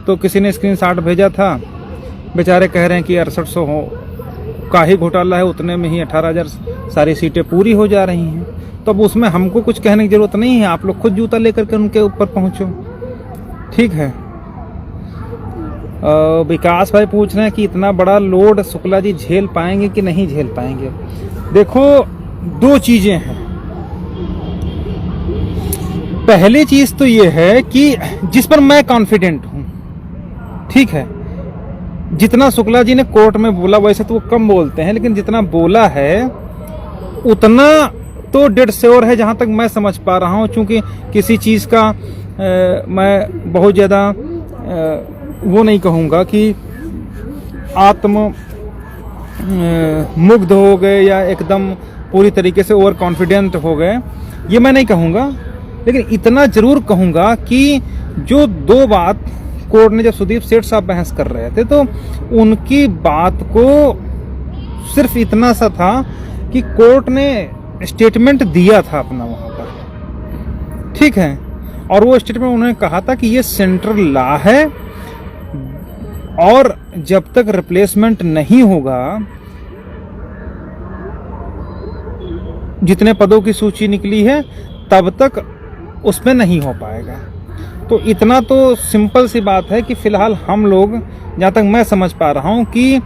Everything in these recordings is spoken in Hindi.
तो किसी ने स्क्रीनशॉट भेजा था, बेचारे कह रहे हैं कि 6800 का ही घोटाला है, उतने में ही 18,000 सारी सीटें पूरी हो जा रही हैं। तो अब उसमें हमको कुछ कहने की जरूरत नहीं है, आप लोग खुद जूता लेकर के उनके ऊपर पहुंचो। ठीक है। विकास भाई पूछ रहे हैं कि इतना बड़ा लोड शुक्ला जी झेल पाएंगे कि नहीं झेल पाएंगे। देखो, दो चीजें हैं। पहली चीज तो ये है कि जिस पर मैं कॉन्फिडेंट हूं, ठीक है, जितना शुक्ला जी ने कोर्ट में बोला, वैसे तो वो कम बोलते हैं, लेकिन जितना बोला है उतना तो डेड श्योर है, जहां तक मैं समझ पा रहा हूं। चूंकि किसी चीज का मैं बहुत ज्यादा वो नहीं कहूंगा कि आत्म मुग्ध हो गए या एकदम पूरी तरीके से ओवर कॉन्फिडेंट हो गए, ये मैं नहीं कहूंगा, लेकिन इतना जरूर कहूंगा कि जो दो बात कोर्ट ने, जब सुदीप सेठ साहब बहस कर रहे थे तो उनकी बात को सिर्फ इतना सा था कि कोर्ट ने स्टेटमेंट दिया था अपना वहां पर, ठीक है, और वो स्टेटमेंट उन्होंने कहा था कि ये सेंट्रल लॉ है और जब तक रिप्लेसमेंट नहीं होगा, जितने पदों की सूची निकली है तब तक उसमें नहीं हो पाएगा। तो इतना तो सिंपल सी बात है कि फिलहाल हम लोग, जहां तक मैं समझ पा रहा हूं, कि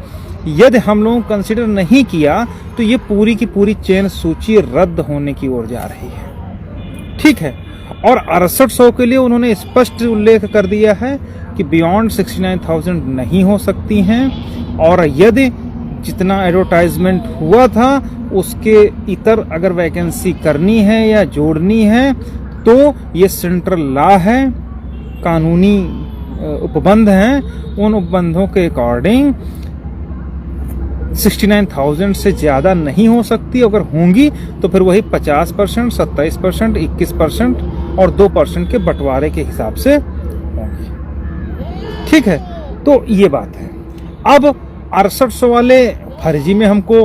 यदि हम लोग कंसिडर नहीं किया तो ये पूरी की पूरी चेन सूची रद्द होने की ओर जा रही है। ठीक है। और 6800 के लिए उन्होंने स्पष्ट उल्लेख कर दिया है कि बियॉन्ड 69,000 नहीं हो सकती हैं, और यदि जितना एडवर्टाइजमेंट हुआ था उसके इतर अगर वैकेंसी करनी है या जोड़नी है तो ये सेंट्रल लॉ है, कानूनी उपबंध हैं, उन उपबंधों के अकॉर्डिंग 69,000 से ज्यादा नहीं हो सकती। अगर होंगी तो फिर वही 50%, 27%, 21% और 2% के बंटवारे के हिसाब से होंगी। ठीक है। तो ये बात है। अब 6800 वाले फर्जी में हमको,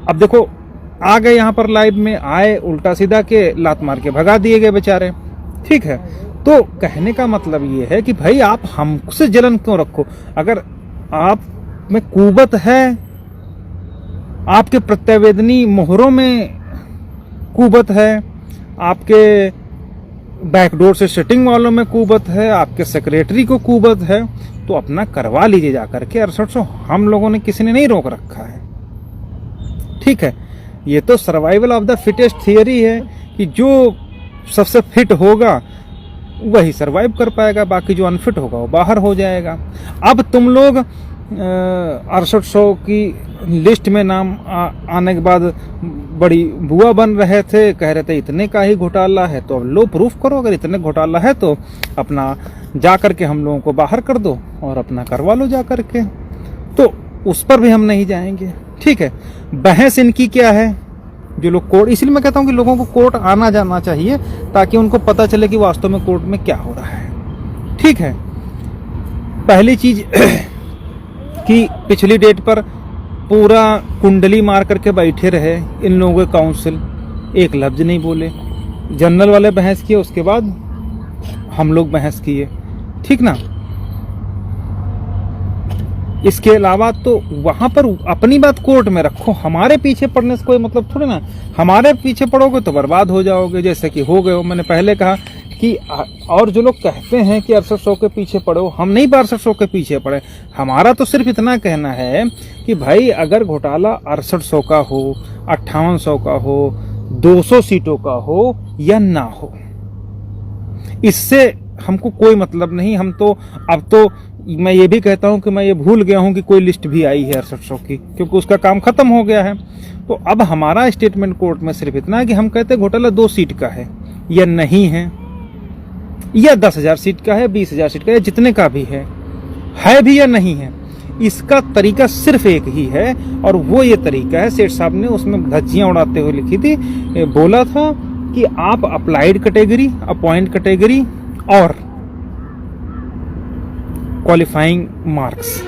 अब देखो, आ गए यहाँ पर लाइव में, आए उल्टा सीधा के लात मार के भगा दिए गए बेचारे। ठीक है। तो कहने का मतलब ये है कि भाई आप हमसे जलन क्यों रखो? अगर आप में कुवत है, आपके प्रत्यावेदनी मोहरों में कुवत है, आपके बैकडोर से सेटिंग वालों में कुवत है, आपके सेक्रेटरी को कुवत है, तो अपना करवा लीजिए जाकर के। 6800 हम लोगों ने किसी ने नहीं रोक रखा है। ठीक है। ये तो survival of the fittest theory है कि जो सबसे फिट होगा वही सरवाइव कर पाएगा, बाकी जो अनफिट होगा वो बाहर हो जाएगा। अब तुम लोग 6800 की लिस्ट में नाम आने के बाद बड़ी बुआ बन रहे थे, कह रहे थे इतने का ही घोटाला है, तो अब लो प्रूफ करो। अगर इतने घोटाला है तो अपना जा करके हम लोगों को बाहर कर दो और अपना करवा लो जा करके। तो उस पर भी हम नहीं जाएंगे। ठीक है। बहस इनकी क्या है, जो लोग कोर्ट, इसलिए मैं कहता हूं कि लोगों को कोर्ट आना जाना चाहिए ताकि उनको पता चले कि वास्तव में कोर्ट में क्या हो रहा है। ठीक है। पहली चीज कि पिछली डेट पर पूरा कुंडली मार करके बैठे रहे इन लोगों के काउंसिल, एक लफ्ज नहीं बोले। जनरल वाले बहस किए, उसके बाद हम लोग बहस किए। ठीक ना। इसके अलावा तो वहां पर अपनी बात कोर्ट में रखो, हमारे पीछे पड़ने से कोई मतलब थोड़ी ना। हमारे पीछे पड़ोगे तो बर्बाद हो जाओगे, जैसे कि हो गए हो। मैंने पहले कहा कि और जो लोग कहते हैं कि 6800 के पीछे पड़ो, हम नहीं 6800 के पीछे पड़े। हमारा तो सिर्फ इतना कहना है कि भाई अगर घोटाला 6800 का हो, 5800 का हो, 200 सीटों का हो या ना हो, इससे हमको कोई मतलब नहीं। हम तो अब तो मैं ये भी कहता हूं कि मैं ये भूल गया हूं कि कोई लिस्ट भी आई है 6800 की, क्योंकि उसका काम खत्म हो गया है। तो अब हमारा स्टेटमेंट कोर्ट में सिर्फ इतना है कि हम कहते हैं घोटाला 2 सीट का है या नहीं है, या 10,000 सीट का है, 20,000 सीट का है, जितने का भी है भी या नहीं है। इसका तरीका सिर्फ एक ही है, और वो ये तरीका है, सेठ साहब ने उसमें धज्जियां उड़ाते हुए लिखी थी, बोला था कि आप अप्लाइड कैटेगरी, अपॉइंट कैटेगरी और क्वालिफाइंग मार्क्स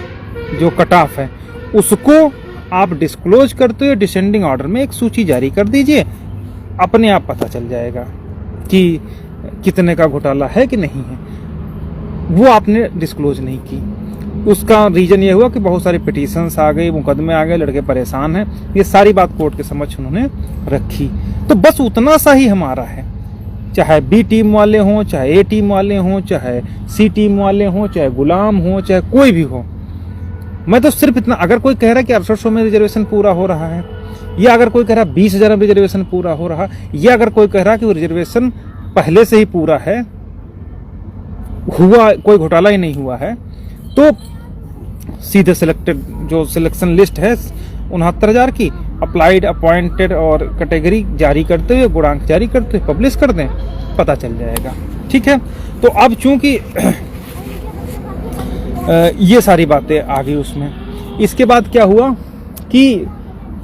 जो कट ऑफ है उसको आप डिस्क्लोज करते हुए डिसेंडिंग ऑर्डर में एक सूची जारी कर दीजिए, अपने आप पता चल जाएगा कि कितने का घोटाला है कि नहीं है। वो आपने डिस्क्लोज नहीं की। उसका रीजन ये हुआ कि बहुत सारे पिटीशंस आ गए, मुकदमे आ गए, लड़के परेशान हैं, ये सारी बात कोर्ट के समक्ष उन्होंने रखी। तो बस उतना सा ही हमारा है, चाहे बी टीम वाले हों, चाहे ए टीम वाले हों, चाहे सी टीम वाले हों, चाहे गुलाम हों, चाहे कोई भी हो। मैं तो सिर्फ इतना, अगर कोई कह रहा है कि 6800 में रिजर्वेशन पूरा हो रहा है, या अगर कोई कह रहा है 20,000 में रिजर्वेशन पूरा हो रहा, या अगर कोई कह रहा है कि वो रिजर्वेशन पहले से ही पूरा है, हुआ कोई घोटाला ही नहीं हुआ है, तो सीधे सिलेक्टेड जो सिलेक्शन लिस्ट है 69,000 की, अप्लाइड, अपॉइंटेड और कैटेगरी जारी करते हुए, गुणांक जारी करते हुए पब्लिश कर दें, पता चल जाएगा। ठीक है, तो अब चूंकि ये सारी बातें आ गई उसमें, इसके बाद क्या हुआ कि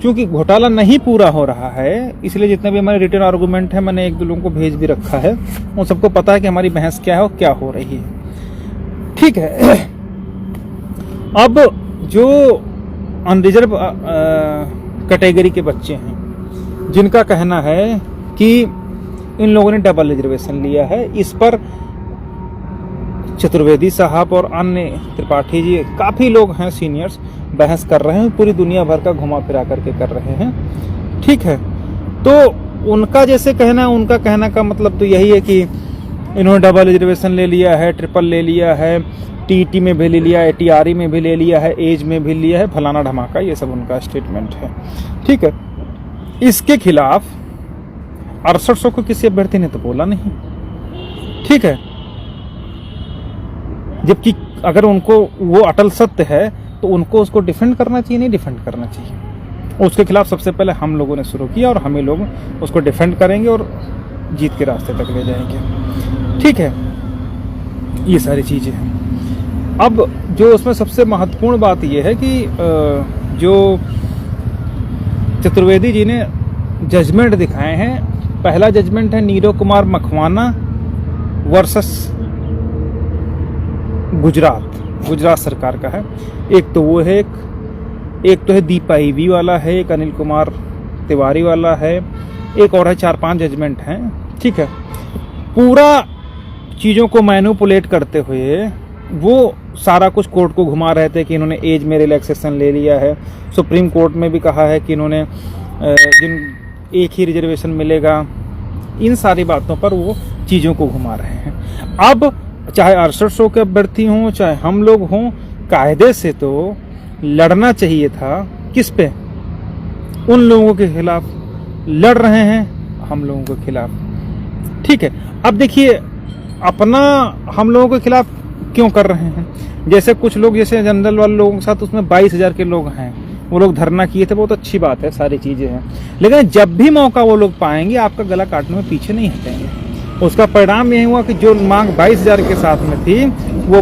चूंकि घोटाला नहीं पूरा हो रहा है, इसलिए जितने भी हमारे रिटर्न आर्गूमेंट है मैंने एक दो लोगों को भेज भी रखा है, उन सबको पता है कि हमारी बहस क्या है और क्या हो रही है। ठीक है, अब जो अनरिजर्व कैटेगरी के बच्चे हैं, जिनका कहना है कि इन लोगों ने डबल रिजर्वेशन लिया है, इस पर चतुर्वेदी साहब और अन्य त्रिपाठी जी, काफ़ी लोग हैं सीनियर्स, बहस कर रहे हैं, पूरी दुनिया भर का घुमा फिरा करके कर रहे हैं। ठीक है, तो उनका जैसे कहना है, उनका कहना का मतलब तो यही है कि इन्होंने डबल रिजर्वेशन ले लिया है, ट्रिपल ले लिया है, टीटी में भी ले लिया है, टीआरई में भी ले लिया है, एज में भी लिया है, फलाना धमाका, ये सब उनका स्टेटमेंट है। ठीक है, इसके खिलाफ 6800 को किसी अभ्यर्थी ने तो बोला नहीं। ठीक है, जबकि अगर उनको वो अटल सत्य है तो उनको उसको डिफेंड करना चाहिए, नहीं डिफेंड करना चाहिए। उसके खिलाफ सबसे पहले हम लोगों ने शुरू किया और हम ही लोग उसको डिफेंड करेंगे और जीत के रास्ते तक ले जाएंगे। ठीक है, ये सारी चीज़ें हैं। अब जो उसमें सबसे महत्वपूर्ण बात यह है कि जो चतुर्वेदी जी ने जजमेंट दिखाए हैं, पहला जजमेंट है नीरव कुमार मखवाना वर्सेस गुजरात सरकार का है। एक तो वो है, एक तो है दीपा ईवी वाला है, एक अनिल कुमार तिवारी वाला है, एक और है, 4-5 जजमेंट हैं। ठीक है, पूरा चीज़ों को मैनिपुलेट करते हुए वो सारा कुछ कोर्ट को घुमा रहे थे कि इन्होंने एज में रिलैक्सेशन ले लिया है। सुप्रीम कोर्ट में भी कहा है कि इन्होंने जिन एक ही रिजर्वेशन मिलेगा, इन सारी बातों पर वो चीज़ों को घुमा रहे हैं। अब चाहे 6800 के अभ्यर्थी हों, चाहे हम लोग हों, कायदे से तो लड़ना चाहिए था। किस पे? उन लोगों के खिलाफ लड़ रहे हैं, हम लोगों के खिलाफ। ठीक है, अब देखिए अपना हम लोगों के खिलाफ क्यों कर रहे हैं। जैसे कुछ लोग, जैसे जनरल वाले लोगों के साथ उसमें 22,000 के लोग हैं, वो लोग धरना किए थे, बहुत अच्छी बात है, सारी चीज़ें हैं। लेकिन जब भी मौका वो लोग पाएंगे आपका गला काटने में पीछे नहीं हटेंगे। उसका परिणाम यही हुआ कि जो मांग 22,000 के साथ में थी वो